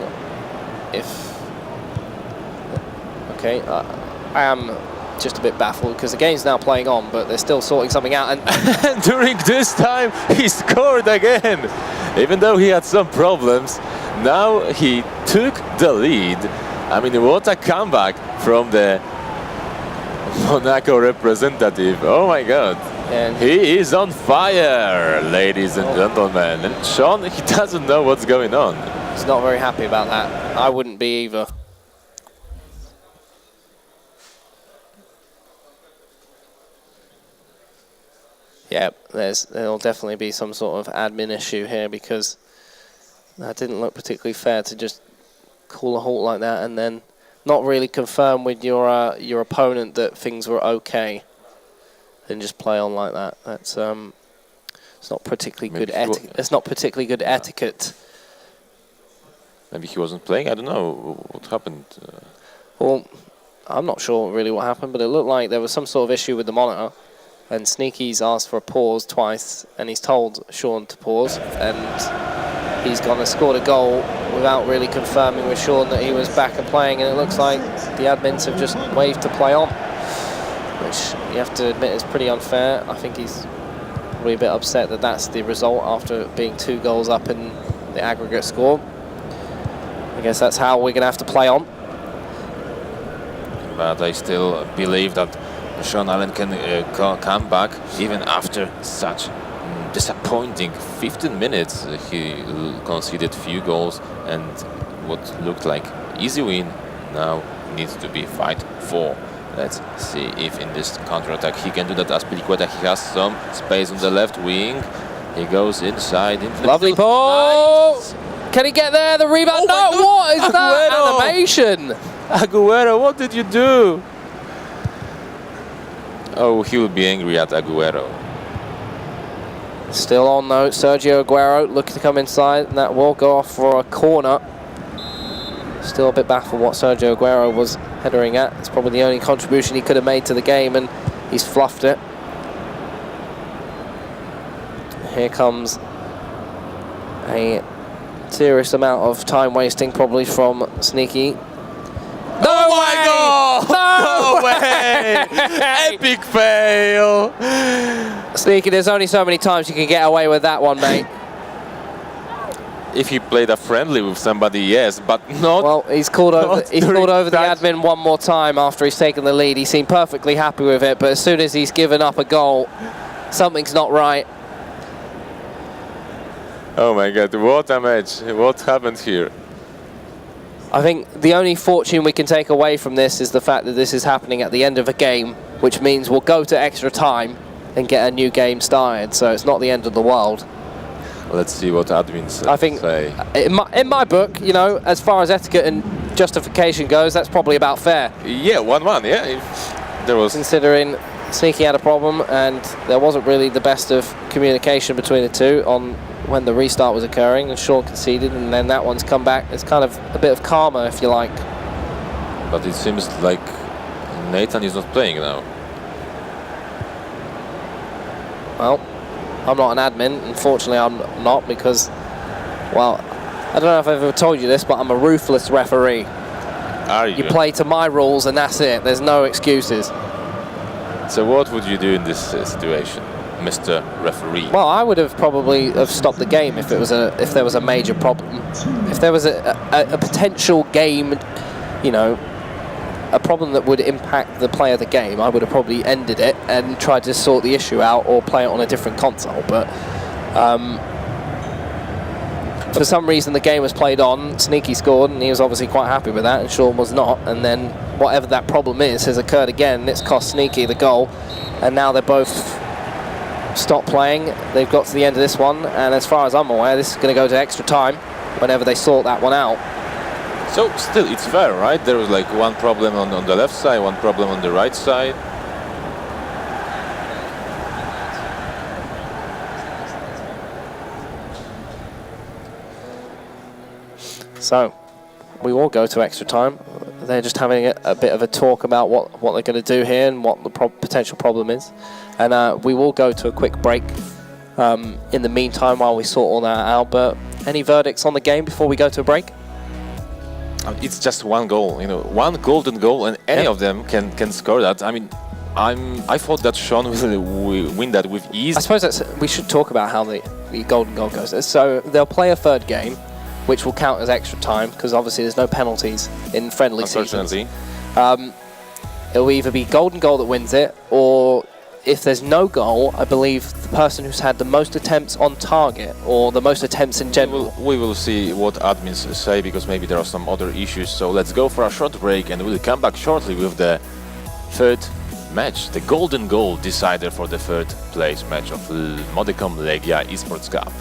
[SPEAKER 2] Okay, I am just a bit baffled because the game's now playing on, but they're still sorting something out. And
[SPEAKER 1] during this time, he scored again. Even though he had some problems, now he took the lead. I mean, what a comeback from the Monaco representative. Oh my God. And he is on fire, ladies and gentlemen. And Sean, he doesn't know what's going on.
[SPEAKER 2] He's not very happy about that. I wouldn't be either. Yeah, there'll definitely be some sort of admin issue here because that didn't look particularly fair to just call a halt like that and then not really confirm with your opponent that things were okay, and just play on like that. That's it's not particularly good etiquette. It's not particularly good etiquette.
[SPEAKER 1] Maybe he wasn't playing. I don't know what happened.
[SPEAKER 2] Well, I'm not sure really what happened, but it looked like there was some sort of issue with the monitor. And Sneaky's asked for a pause twice, and he's told Sean to pause, and he's gone and scored a goal without really confirming with Sean that he was back and playing, and it looks like the admins have just waved to play on, which you have to admit is pretty unfair. I think he's probably a bit upset that that's the result after being 2 goals up in the aggregate score. I guess that's how we're going to have to play on.
[SPEAKER 1] But I still believe that Sean Allen can come back even after such disappointing 15 minutes. He conceded few goals and what looked like easy win now needs to be fight for. Let's see if in this counter-attack he can do that. As Qwatti, he has some space on the left wing. He goes inside.
[SPEAKER 2] Lovely ball! Nice. Can he get there? The rebound? Oh no! What is that animation?
[SPEAKER 1] Aguero, what did you do? Oh, he will be angry at Aguero.
[SPEAKER 2] Still on though, Sergio Aguero looking to come inside, and that will go off for a corner. Still a bit baffled what Sergio Aguero was headering at. It's probably the only contribution he could have made to the game, and he's fluffed it. Here comes a serious amount of time wasting probably from Sneaky.
[SPEAKER 1] No way! No way! Epic fail!
[SPEAKER 2] Sneaky, there's only so many times you can get away with that one, mate.
[SPEAKER 1] If he played a friendly with somebody, yes, but not.
[SPEAKER 2] Well, he's called over the admin one more time after he's taken the lead. He seemed perfectly happy with it, but as soon as he's given up a goal, something's not right.
[SPEAKER 1] Oh my God, what a match. What happened here?
[SPEAKER 2] I think the only fortune we can take away from this is the fact that this is happening at the end of a game, which means we'll go to extra time and get a new game started, so it's not the end of the world.
[SPEAKER 1] Let's see what admins say.
[SPEAKER 2] I think, in my book, you know, as far as etiquette and justification goes, that's probably about fair.
[SPEAKER 1] Yeah, 1-1, yeah. If there was...
[SPEAKER 2] Considering Sneaky had a problem and there wasn't really the best of communication between the two on when the restart was occurring, and Sean conceded, and then that one's come back. It's kind of a bit of karma, if you like.
[SPEAKER 1] But it seems like Nathan is not playing now.
[SPEAKER 2] Well, I'm not an admin. Unfortunately, I'm not, because, well, I don't know if I've ever told you this, but I'm a ruthless referee.
[SPEAKER 1] Are you?
[SPEAKER 2] You play to my rules and that's it. There's no excuses.
[SPEAKER 1] So what would you do in this situation, Mr. Referee?
[SPEAKER 2] Well, I would have probably have stopped the game if there was a major problem. If there was a potential game, you know, a problem that would impact the play of the game, I would have probably ended it and tried to sort the issue out or play it on a different console. But for some reason the game was played on, Sneaky scored, and he was obviously quite happy with that, and Sean was not. And then whatever that problem is has occurred again, and it's cost Sneaky the goal. And now they're both stopped playing. They've got to the end of this one, and as far as I'm aware, this is going to go to extra time whenever they sort that one out.
[SPEAKER 1] So still, it's fair, right? There was like one problem on the left side, one problem on the right side.
[SPEAKER 2] So we will go to extra time. They're just having a bit of a talk about what they're going to do here and what the potential problem is. And we will go to a quick break in the meantime while we sort all that out. But any verdicts on the game before we go to a break?
[SPEAKER 1] It's just one goal, you know, one golden goal, and any of them can score that. I mean, I thought that Sean will win that with ease.
[SPEAKER 2] I suppose we should talk about how the golden goal goes. So they'll play a third game, which will count as extra time, because obviously there's no penalties in friendly seasons. It'll either be golden goal that wins it, or if there's no goal, I believe the person who's had the most attempts on target, or the most attempts in general.
[SPEAKER 1] We will see what admins say, because maybe there are some other issues. So let's go for a short break, and we'll come back shortly with the third match, the golden goal decider for the third place match of Monaco Legia eSports Cup.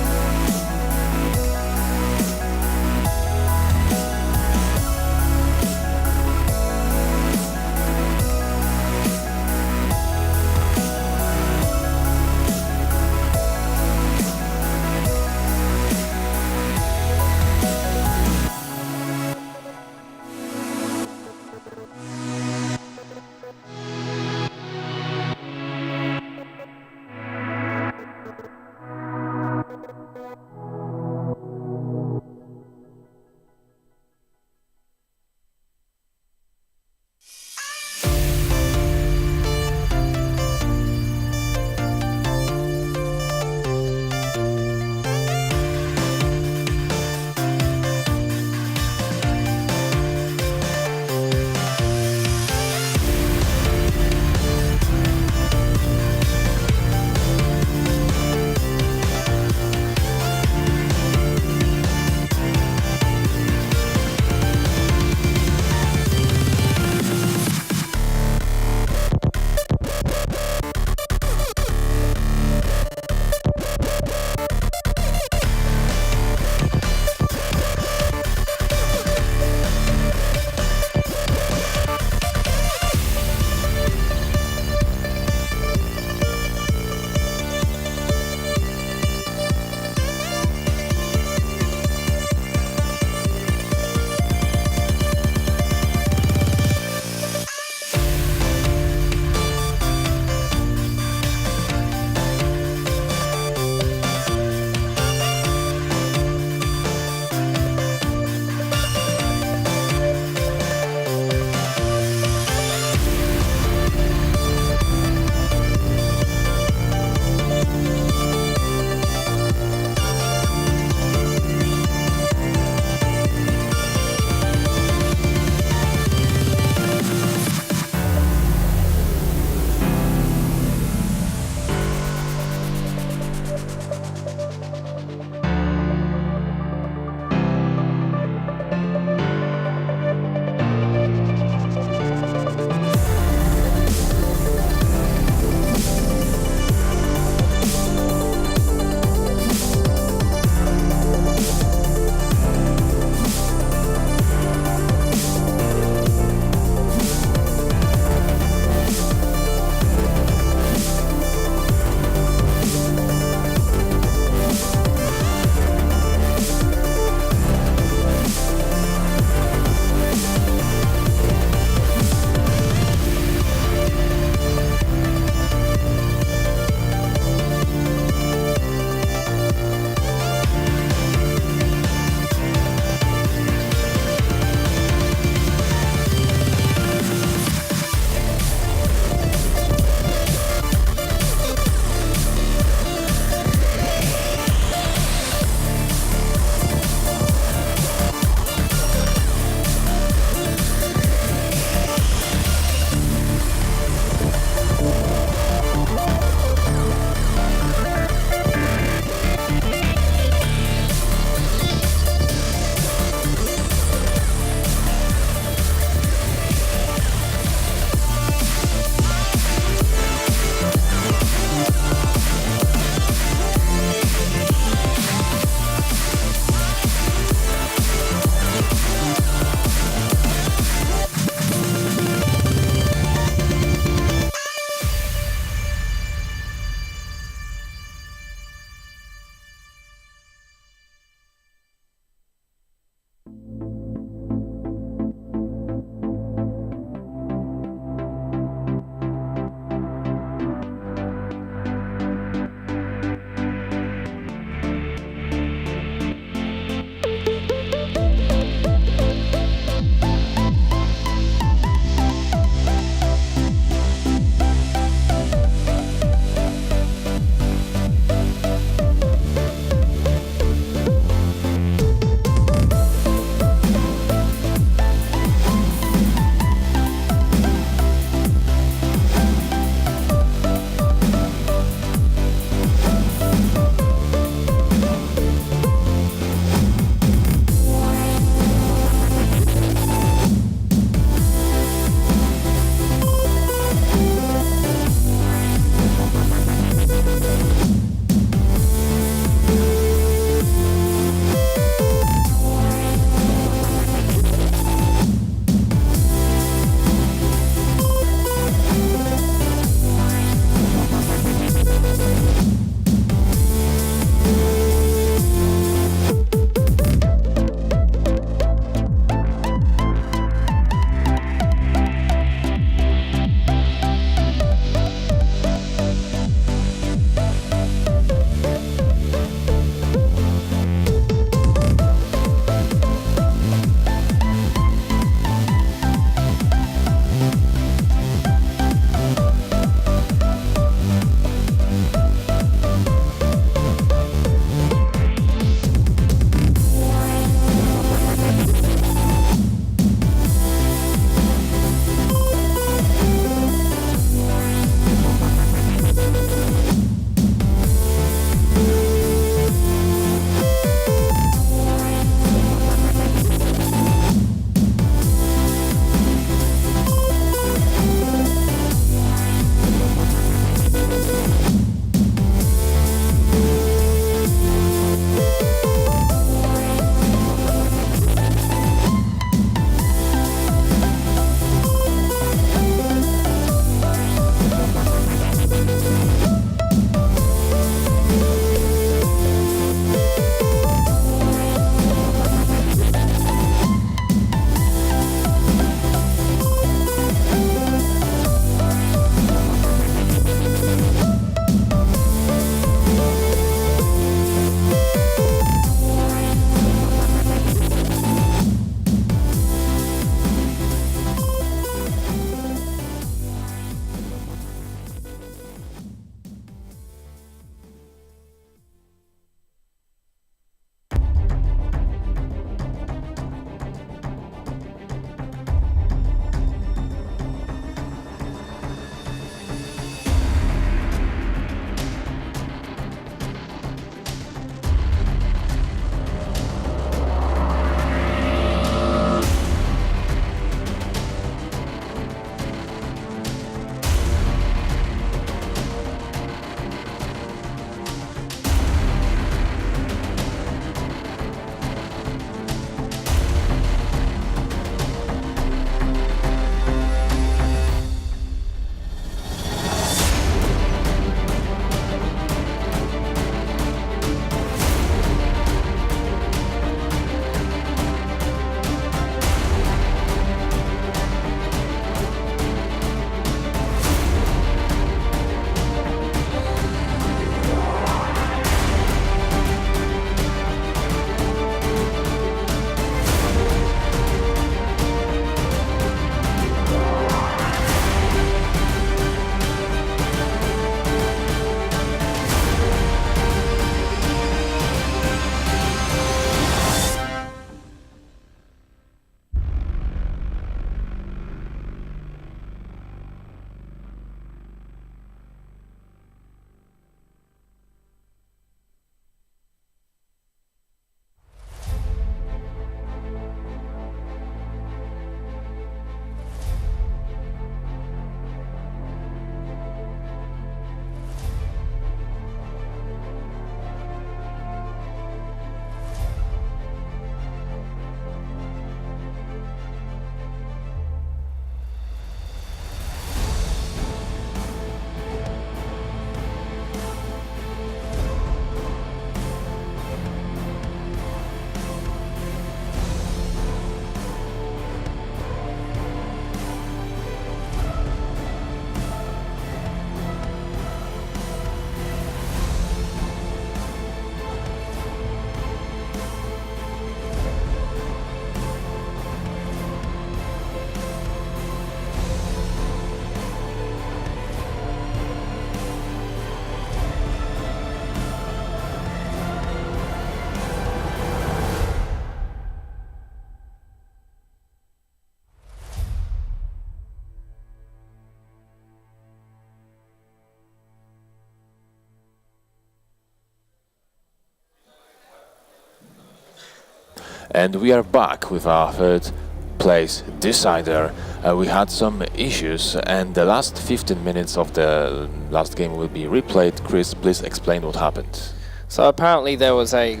[SPEAKER 1] And we are back with our third place decider. We had some issues, and the last 15 minutes of the last game will be replayed. Chris, please explain what happened.
[SPEAKER 2] So apparently there was a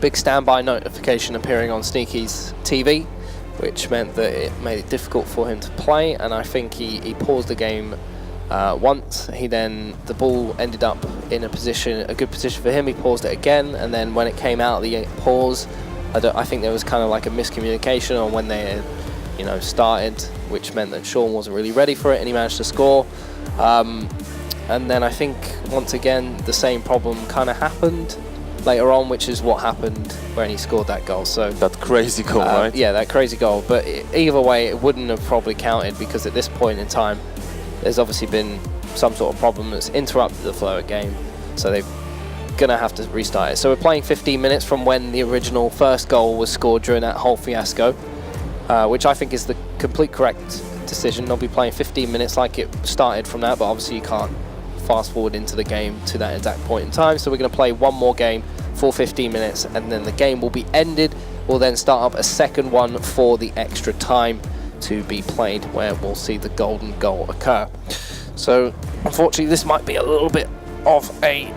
[SPEAKER 2] big standby notification appearing on Sneaky's TV, which meant that it made it difficult for him to play, and I think he paused the game once. The ball ended up in a good position for him. He paused it again, and then when it came out of the pause, I think there was kind of like a miscommunication on when they had, started, which meant that Sean wasn't really ready for it, and he managed to score. And then I think once again the same problem kind of happened later on, which is what happened when he scored that goal. So
[SPEAKER 1] that crazy goal, right?
[SPEAKER 2] Yeah, that crazy goal. But either way, it wouldn't have probably counted, because at this point in time, there's obviously been some sort of problem that's interrupted the flow of game. So they're gonna have to restart it. So we're playing 15 minutes from when the original first goal was scored during that whole fiasco, which I think is the complete correct decision. They'll be playing 15 minutes like it started from that, but obviously you can't fast forward into the game to that exact point in time. So we're going to play one more game for 15 minutes, and then the game will be ended. We'll then start up a second one for the extra time to be played, where we'll see the golden goal occur. So unfortunately this might be a little bit of a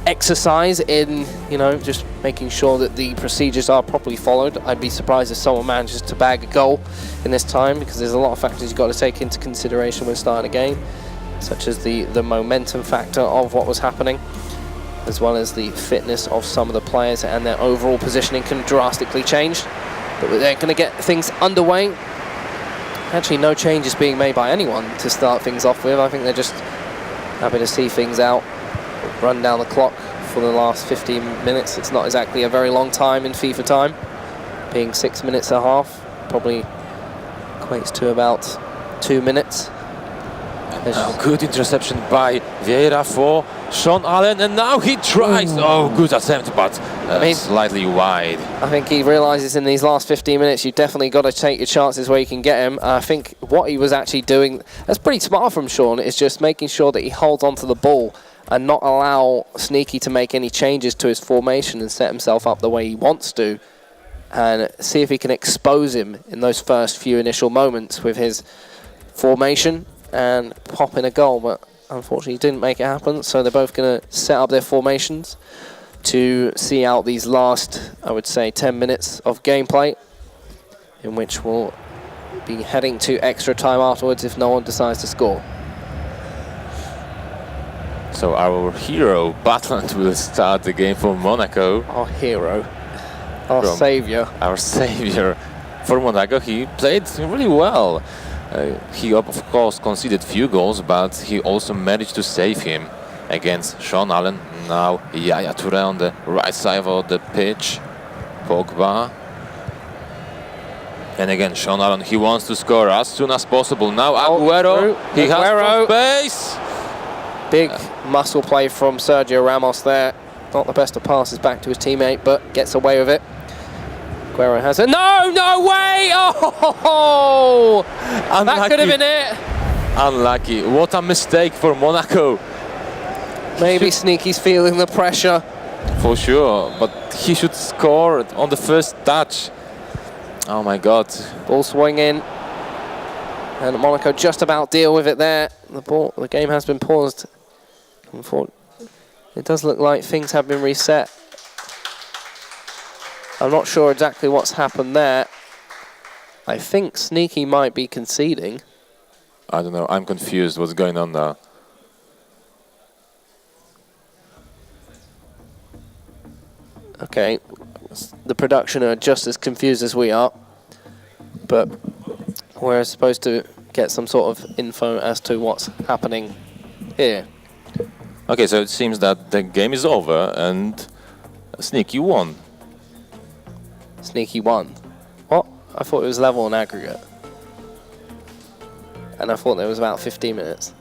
[SPEAKER 2] exercise in just making sure that the procedures are properly followed. I'd be surprised if someone manages to bag a goal in this time, because there's a lot of factors you've got to take into consideration when starting a game, such as the momentum factor of what was happening, as well as the fitness of some of the players, and their overall positioning can drastically change. But they're going to get things underway. Actually, no changes being made by anyone to start things off with. I think they're just happy to see things out, run down the clock for the last 15 minutes. It's not exactly a very long time in FIFA time, being 6 minutes and a half, probably equates to about 2 minutes.
[SPEAKER 1] Now, good interception by Vieira for Sean Allen, and now he tries. Oh, good attempt, but slightly wide.
[SPEAKER 2] I think he realises in these last 15 minutes you've definitely got to take your chances where you can get him. I think what he was actually doing, that's pretty smart from Sean, is just making sure that he holds onto the ball and not allow Sneaky to make any changes to his formation and set himself up the way he wants to, and see if he can expose him in those first few initial moments with his formation and pop in a goal. But unfortunately didn't make it happen, so they're both going to set up their formations to see out these last, I would say, 10 minutes of gameplay, in which we'll be heading to extra time afterwards if no one decides to score.
[SPEAKER 1] So our hero, Batland, will start the game for Monaco.
[SPEAKER 2] Our hero, our saviour.
[SPEAKER 1] Our saviour for Monaco. He played really well. He of course conceded few goals, but he also managed to save him against Sean Allen. Now Yaya Touré on the right side of the pitch. Pogba. And again Sean Allen, he wants to score as soon as possible. Now Aguero, he has space.
[SPEAKER 2] Big muscle play from Sergio Ramos there. Not the best of passes back to his teammate, but gets away with it. Aguero has it. No way! Oh!
[SPEAKER 1] Unlucky.
[SPEAKER 2] That could have been it.
[SPEAKER 1] Unlucky. What a mistake for Monaco.
[SPEAKER 2] Maybe Sneaky's feeling the pressure.
[SPEAKER 1] For sure, but he should score on the first touch. Oh my God.
[SPEAKER 2] Ball swinging. And Monaco just about deal with it there. The game has been paused. It does look like things have been reset. I'm not sure exactly what's happened there. I think Sneaky might be conceding.
[SPEAKER 1] I don't know, I'm confused what's going on now.
[SPEAKER 2] Okay, the production are just as confused as we are, but we're supposed to get some sort of info as to what's happening here.
[SPEAKER 1] Okay, so it seems that the game is over and Sneaky won.
[SPEAKER 2] Sneaky won. What? I thought it was level on aggregate. And I thought there was about 15 minutes.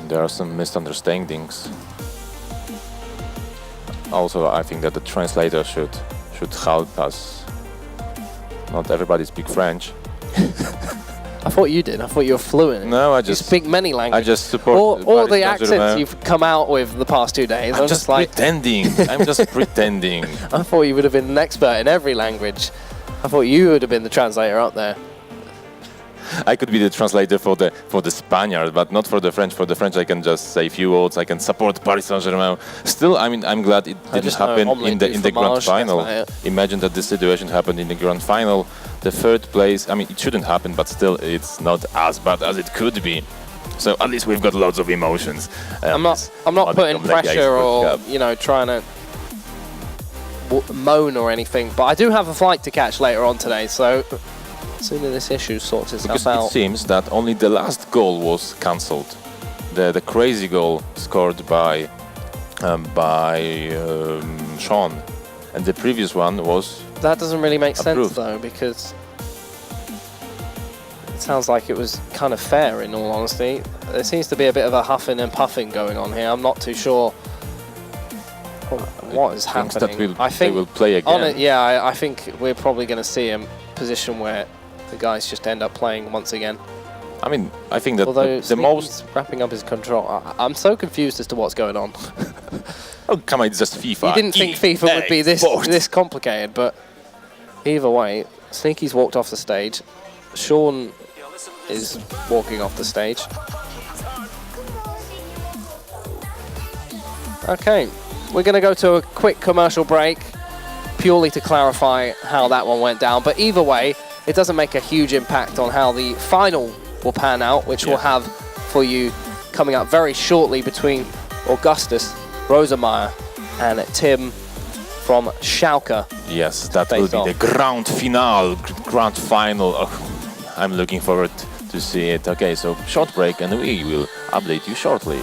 [SPEAKER 1] There are some misunderstandings. Also, I think that the translator should help us. Not everybody speaks French.
[SPEAKER 2] I thought you did. I thought you were fluent.
[SPEAKER 1] No, I
[SPEAKER 2] You
[SPEAKER 1] just
[SPEAKER 2] speak many languages.
[SPEAKER 1] I just support
[SPEAKER 2] all
[SPEAKER 1] Paris
[SPEAKER 2] the
[SPEAKER 1] Saint-Germain.
[SPEAKER 2] accents you've come out with the past 2 days.
[SPEAKER 1] I'm just
[SPEAKER 2] like,
[SPEAKER 1] pretending. I'm just pretending.
[SPEAKER 2] I thought you would have been an expert in every language. I thought you would have been the translator up there.
[SPEAKER 1] I could be the translator for the Spaniard, but not for the French. For the French, I can just say a few words. I can support Paris Saint-Germain. Still, I mean, I'm glad it didn't happen in the grand final. Imagine that this situation happened in the grand final. The third place. I mean, it shouldn't happen, but still, it's not as bad as it could be. So at least we've got lots of emotions.
[SPEAKER 2] I'm not putting pressure or trying to moan or anything, but I do have a flight to catch later on today, so as soon as this issue sorts itself out.
[SPEAKER 1] It seems that only the last goal was cancelled. The crazy goal scored by Sean, and the previous one was.
[SPEAKER 2] That doesn't really make
[SPEAKER 1] approved.
[SPEAKER 2] sense though, because it sounds like it was kind of fair. In all honesty, there seems to be a bit of a huffing and puffing going on here. I'm not too sure what is happening.
[SPEAKER 1] I think they will play again.
[SPEAKER 2] I think we're probably going to see a position where the guys just end up playing once again.
[SPEAKER 1] I mean, I think that the most
[SPEAKER 2] wrapping up his control. I'm so confused as to what's going on.
[SPEAKER 1] Oh come on, it's just FIFA.
[SPEAKER 2] You didn't think FIFA would be this complicated, but either way, Sneaky's walked off the stage. Sean is walking off the stage. Okay, we're going to go to a quick commercial break, purely to clarify how that one went down. But either way, it doesn't make a huge impact on how the final will pan out, which we'll have for you coming up very shortly between Augustus Rosemeyer and Tim from Schalke.
[SPEAKER 1] Yes, that will be the grand final. Oh, I'm looking forward to see it. Okay, so short break and we will update you shortly.